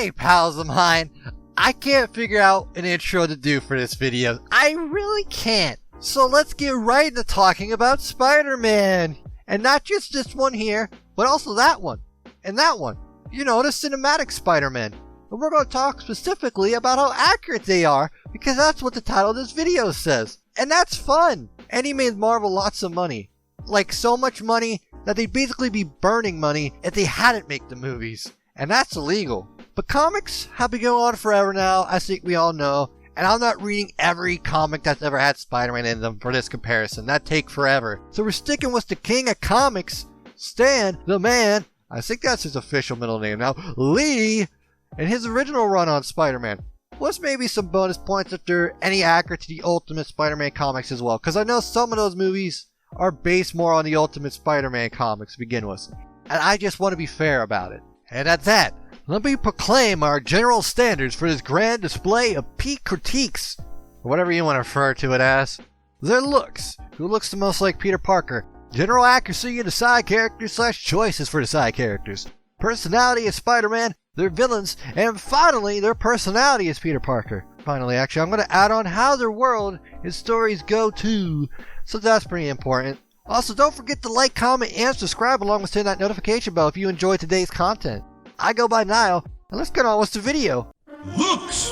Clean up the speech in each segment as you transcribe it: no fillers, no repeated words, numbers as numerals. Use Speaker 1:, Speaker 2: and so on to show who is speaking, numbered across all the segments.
Speaker 1: Hey pals of mine, I can't figure out an intro to do for this video. I really can't. So let's get right into talking about Spider-Man. And not just this one here, but also that one. And that one. You know, the cinematic Spider-Man. And we're going to talk specifically about how accurate they are, because that's what the title of this video says. And that's fun. And he made Marvel lots of money. Like so much money that they'd basically be burning money if they hadn't made the movies. And that's illegal. But comics have been going on forever now, I think we all know. And I'm not reading every comic that's ever had Spider-Man in them for this comparison. That'd take forever. So we're sticking with the king of comics, Stan, the man, I think that's his official middle name now, Lee, and his original run on Spider-Man. Plus maybe some bonus points if they're any accurate to the Ultimate Spider-Man comics as well. Because I know some of those movies are based more on the Ultimate Spider-Man comics to begin with. And I just want to be fair about it. And at that, let me proclaim our general standards for this grand display of peak critiques, or whatever you want to refer to it as. Their looks, who looks the most like Peter Parker, general accuracy of the side characters / choices for the side characters, personality as Spider-Man, their villains, and finally their personality as Peter Parker. Finally, actually, I'm going to add on how their world and stories go too, so that's pretty important. Also, don't forget to like, comment, and subscribe along with hitting that notification bell if you enjoyed today's content. I go by Niall, and let's get on with the video.
Speaker 2: Looks!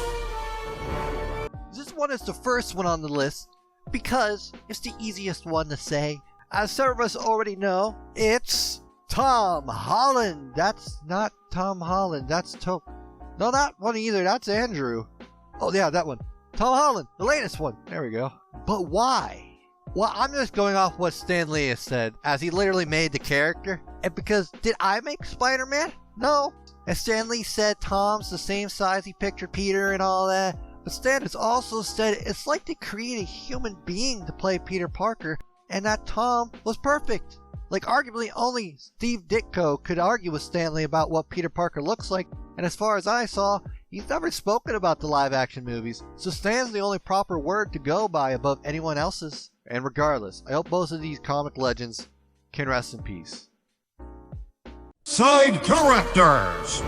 Speaker 1: This one is the first one on the list, because it's the easiest one to say. As some of us already know, it's Tom Holland. That's not Tom Holland, that's No, not one either, that's Andrew. Oh yeah, that one. Tom Holland, the latest one. There we go. But why? Well, I'm just going off what Stan Lee has said, as he literally made the character. And because, did I make Spider-Man? No. As Stan Lee said, Tom's the same size he pictured Peter and all that. But Stan has also said it's like they create a human being to play Peter Parker, and that Tom was perfect. Like, arguably only Steve Ditko could argue with Stan Lee about what Peter Parker looks like, and as far as I saw, he's never spoken about the live-action movies, so Stan's the only proper word to go by above anyone else's. And regardless, I hope both of these comic legends can rest in peace.
Speaker 2: Side characters!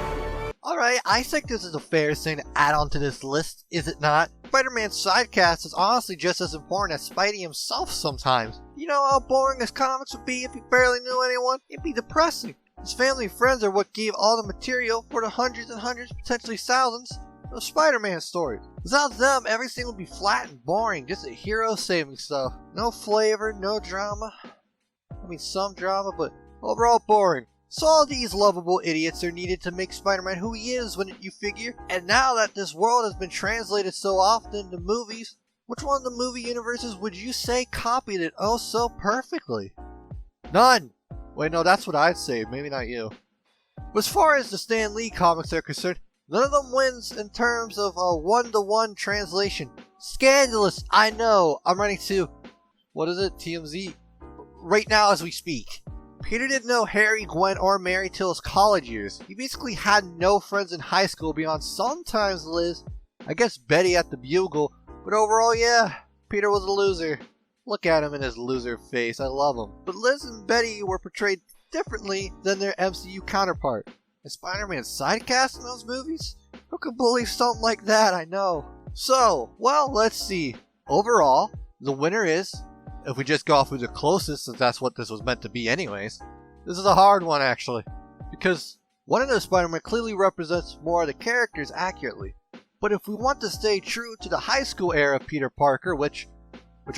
Speaker 1: Alright, I think this is a fair thing to add on to this list, is it not? Spider-Man's sidecast is honestly just as important as Spidey himself sometimes. You know how boring his comics would be if he barely knew anyone? It'd be depressing. His family and friends are what gave all the material for the hundreds and hundreds, potentially thousands, of Spider-Man stories. Without them, everything would be flat and boring, just a hero saving stuff. No flavor, no drama. I mean, some drama, but overall boring. So all these lovable idiots are needed to make Spider-Man who he is, wouldn't you figure? And now that this world has been translated so often to movies, which one of the movie universes would you say copied it oh so perfectly? None! Wait, no, that's what I'd say, maybe not you. But as far as the Stan Lee comics are concerned, none of them wins in terms of a one-to-one translation. Scandalous, I know. I'm running to, what is it, TMZ? Right now as we speak. Peter didn't know Harry, Gwen, or Mary till his college years. He basically had no friends in high school beyond sometimes Liz, I guess Betty at the Bugle, but overall, yeah, Peter was a loser. Look at him in his loser face, I love him. But Liz and Betty were portrayed differently than their MCU counterpart. And Spider-Man's sidecast in those movies? Who could believe something like that, I know. So, well, let's see. Overall, the winner is, if we just go off who's the closest, since that's what this was meant to be anyways, this is a hard one actually. Because one of those Spider-Man clearly represents more of the characters accurately. But if we want to stay true to the high school era of Peter Parker, which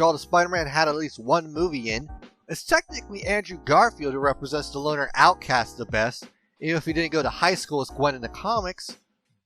Speaker 1: all the Spider-Man had at least one movie in, it's technically Andrew Garfield who represents the loner outcast the best, even if he didn't go to high school as Gwen in the comics.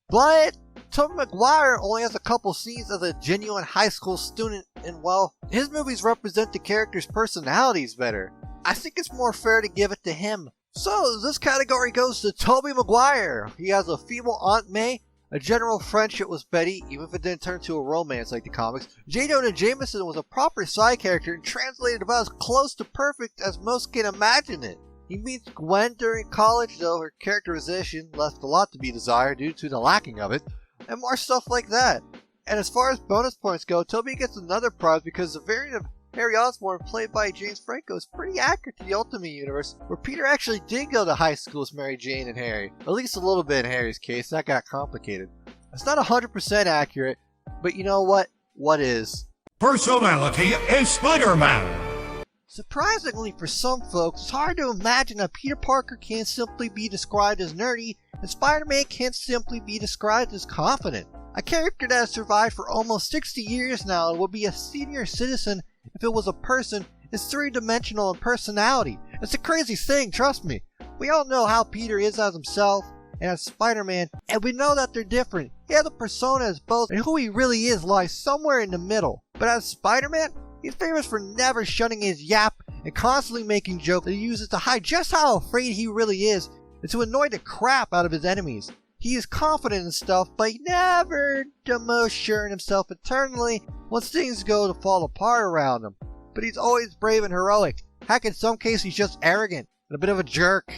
Speaker 1: But Tobey Maguire only has a couple scenes as a genuine high school student, and well, his movies represent the characters' personalities better. I think it's more fair to give it to him. So this category goes to Tobey Maguire. He has a feeble Aunt May, a general friendship with Betty, even if it didn't turn to a romance like the comics. J. Jonah Jameson was a proper side character and translated about as close to perfect as most can imagine it. He meets Gwen during college, though her characterization left a lot to be desired due to the lacking of it, and more stuff like that. And as far as bonus points go, Toby gets another prize because the variant of Harry Osborn, played by James Franco, is pretty accurate to the Ultimate Universe, where Peter actually did go to high school with Mary Jane and Harry. At least a little bit in Harry's case, that got complicated. It's not 100% accurate, but you know what? What is?
Speaker 2: Personality is Spider-Man.
Speaker 1: Surprisingly for some folks, it's hard to imagine that Peter Parker can't simply be described as nerdy, and Spider-Man can't simply be described as confident. A character that has survived for almost 60 years now and will be a senior citizen if it was a person is three-dimensional in personality. It's a crazy thing, trust me. We all know how Peter is as himself and as Spider-Man, and we know that they're different. He has a persona as both, and who he really is lies somewhere in the middle. But as Spider-Man, he's famous for never shutting his yap and constantly making jokes that he uses to hide just how afraid he really is and to annoy the crap out of his enemies. He is confident in stuff, but he never the most sure in himself internally once things go to fall apart around him. But he's always brave and heroic. Heck, in some cases he's just arrogant and a bit of a jerk.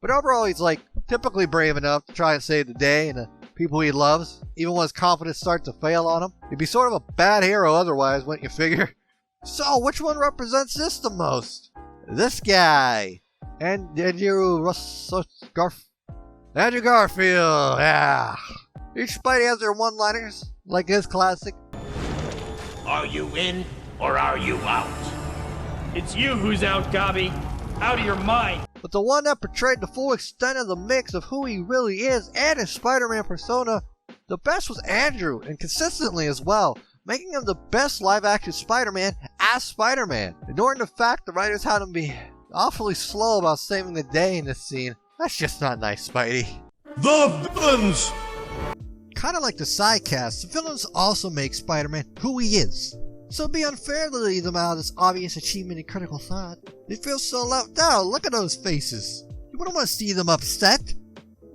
Speaker 1: But overall he's typically brave enough to try and save the day and the people he loves, even when his confidence starts to fail on him. He'd be sort of a bad hero otherwise, wouldn't you figure? So, which one represents this the most? This guy. Andrew Garfield, yeah. Each Spidey has their one-liners, like his classic.
Speaker 3: Are you in or are you out?
Speaker 4: It's you who's out, Gobby. Out of your mind.
Speaker 1: But the one that portrayed the full extent of the mix of who he really is and his Spider-Man persona, the best was Andrew, and consistently as well, making him the best live-action Spider-Man as Spider-Man. Ignoring the fact the writers had him be awfully slow about saving the day in this scene. That's just not nice, Spidey.
Speaker 2: The villains!
Speaker 1: Kinda like the sidecast, the villains also make Spider-Man who he is. So it'd be unfair to leave them out of this obvious achievement in critical thought. They feel so left out, look at those faces. You wouldn't want to see them upset.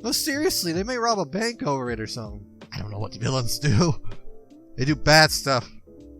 Speaker 1: No, seriously, they may rob a bank over it or something. I don't know what the villains do. They do bad stuff.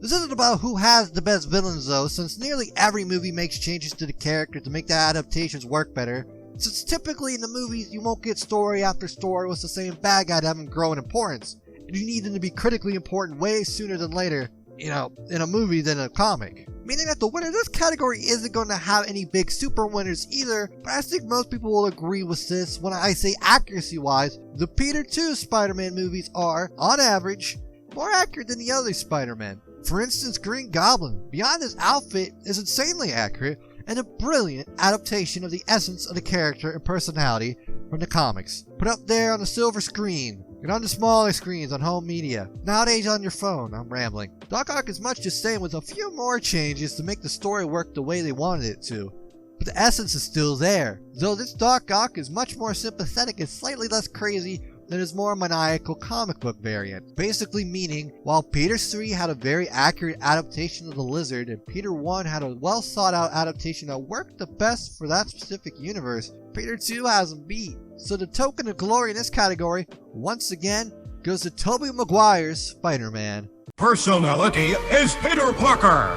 Speaker 1: This isn't about who has the best villains though, since nearly every movie makes changes to the character to make the adaptations work better. Since typically in the movies you won't get story after story with the same bad guy having grow in importance, and you need them to be critically important way sooner than later, in a movie than a comic. Meaning that the winner of this category isn't going to have any big super winners either, but I think most people will agree with this when I say accuracy wise, the Peter 2 Spider-Man movies are, on average, more accurate than the other Spider-Man. For instance, Green Goblin, beyond his outfit, is insanely accurate and a brilliant adaptation of the essence of the character and personality from the comics. Put up there on the silver screen, and on the smaller screens on home media, nowadays on your phone. I'm rambling. Doc Ock is much the same with a few more changes to make the story work the way they wanted it to. But the essence is still there, though this Doc Ock is much more sympathetic and slightly less crazy than his more maniacal comic book variant. Basically meaning, while Peter 3 had a very accurate adaptation of the Lizard and Peter 1 had a well thought out adaptation that worked the best for that specific universe, Peter 2 has him beat. So the token of glory in this category, once again, goes to Tobey Maguire's Spider-Man.
Speaker 2: Personality is Peter Parker.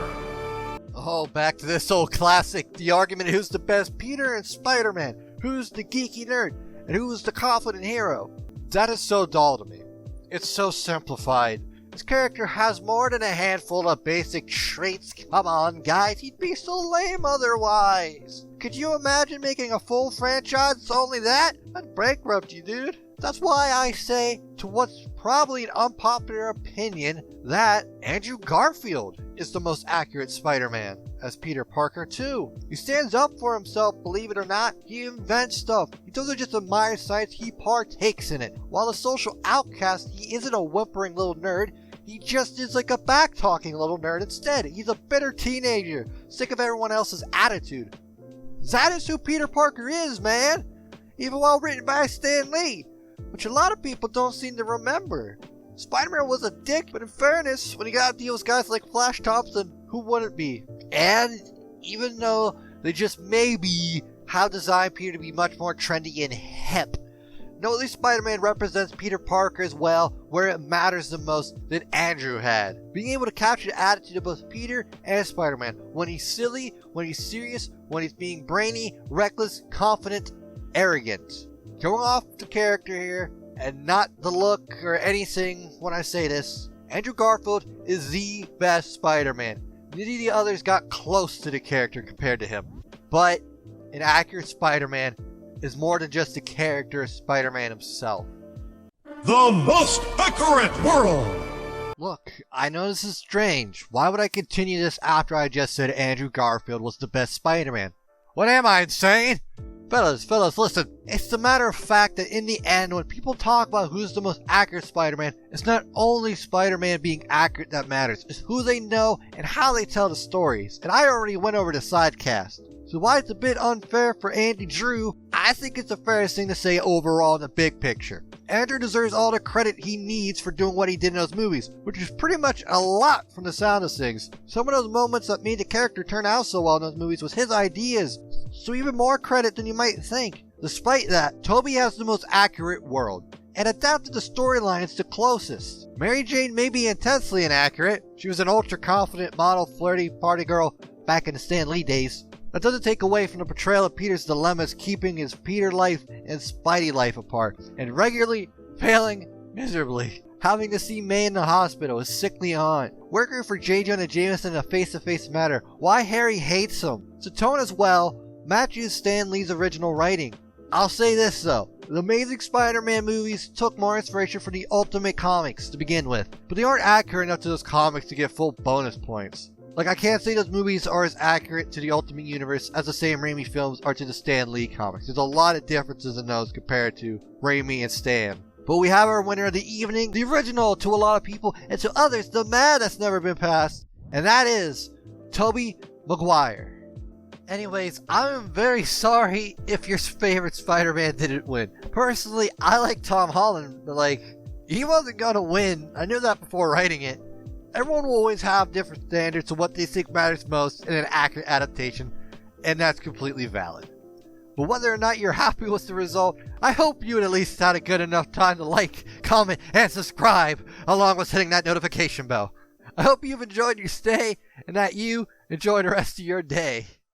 Speaker 1: Oh, back to this old classic, the argument who's the best Peter and Spider-Man, who's the geeky nerd, and who's the confident hero. That is so dull to me. It's so simplified. This character has more than a handful of basic traits. Come on, guys, he'd be so lame otherwise. Could you imagine making a full franchise that's only that? That'd bankrupt you, dude. That's why I say, to what's probably an unpopular opinion, that Andrew Garfield is the most accurate Spider-Man as Peter Parker too. He stands up for himself, believe it or not. He invents stuff. He doesn't just admire science, he partakes in it. While a social outcast, he isn't a whimpering little nerd. He just is like a back-talking little nerd instead. He's a bitter teenager, sick of everyone else's attitude. That is who Peter Parker is, man. Even while written by Stan Lee, which a lot of people don't seem to remember. Spider-Man was a dick, but in fairness, when he got to deal with guys like Flash Thompson, who wouldn't be? And even though they just maybe have designed Peter to be much more trendy and hip, no, at least Spider-Man represents Peter Parker as well, where it matters the most than Andrew had. Being able to capture the attitude of both Peter and Spider-Man, when he's silly, when he's serious, when he's being brainy, reckless, confident, arrogant. Going off the character here, and not the look or anything when I say this, Andrew Garfield is the best Spider-Man. Neither of the others got close to the character compared to him. But an accurate Spider-Man is more than just the character of Spider-Man himself.
Speaker 2: The most accurate world!
Speaker 1: Look, I know this is strange. Why would I continue this after I just said Andrew Garfield was the best Spider-Man? What am I, insane? Fellas, listen. It's the matter of fact that in the end, when people talk about who's the most accurate Spider-Man, it's not only Spider-Man being accurate that matters. It's who they know and how they tell the stories. And I already went over the sidecast. So while it's a bit unfair for Andy Drew, I think it's the fairest thing to say overall in the big picture. Andrew deserves all the credit he needs for doing what he did in those movies, which is pretty much a lot from the sound of things. Some of those moments that made the character turn out so well in those movies was his ideas, so even more credit than you might think. Despite that, Tobey has the most accurate world, and adapted the storylines the closest. Mary Jane may be intensely inaccurate. She was an ultra-confident model, flirty party girl back in the Stan Lee days. That doesn't take away from the portrayal of Peter's dilemmas, keeping his Peter life and Spidey life apart, and regularly failing miserably. Having to see May in the hospital, his sickly aunt. Working for J. Jonah Jameson in a face-to-face matter. Why Harry hates him. The tone as well matches Stan Lee's original writing. I'll say this though, the Amazing Spider-Man movies took more inspiration from the Ultimate Comics to begin with, but they aren't accurate enough to those comics to get full bonus points. Like, I can't say those movies are as accurate to the Ultimate Universe as the Sam Raimi films are to the Stan Lee comics. There's a lot of differences in those compared to Raimi and Stan. But we have our winner of the evening, the original to a lot of people, and to others, the man that's never been passed, and that is Tobey Maguire. Anyways, I'm very sorry if your favorite Spider-Man didn't win. Personally, I like Tom Holland, but like, he wasn't gonna win. I knew that before writing it. Everyone will always have different standards of what they think matters most in an accurate adaptation, and that's completely valid. But whether or not you're happy with the result, I hope you at least had a good enough time to like, comment, and subscribe, along with hitting that notification bell. I hope you've enjoyed your stay, and that you enjoy the rest of your day.